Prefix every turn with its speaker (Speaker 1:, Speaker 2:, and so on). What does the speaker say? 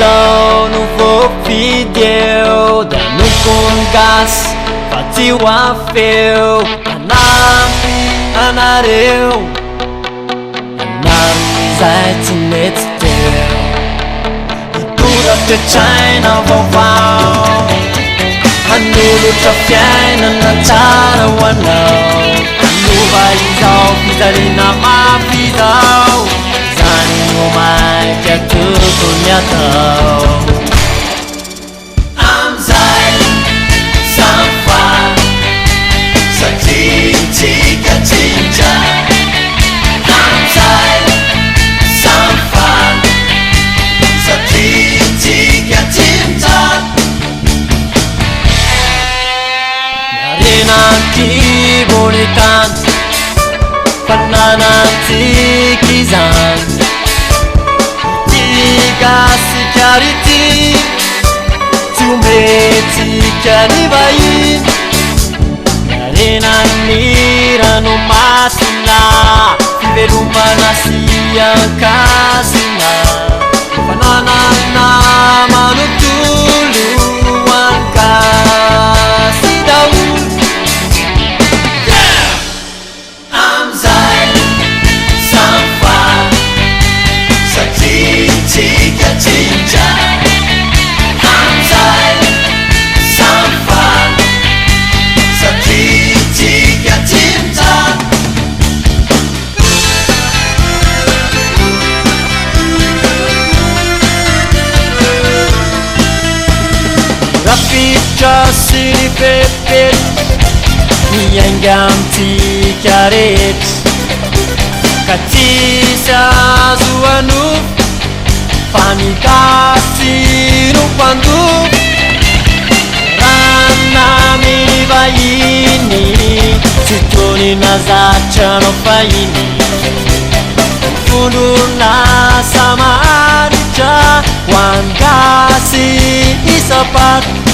Speaker 1: visão no vou fidel da no com gás fazia a feu anareu zai net del tudo que China vovau anu tra fiai na tara wanau anu vai zau fizari na ma fizau zani o mai que tudo nyatau am zai sanfa sati tika tinja am zai sanfa sati tika tinja nanti bonikan pernah nanti kizan tiga security cuma tiga ni bayi dari nani rano masina berumah nasi yang kasina panana nama nutuluan kasih daun tiga tinja amzai sanfan sati tiga tinja rapita sini pepet yang ganti karet katisa zuanu Panikasi no quando Rana mi vaini Citoni nazacciano faini Fundo na samarica Wangasi isapat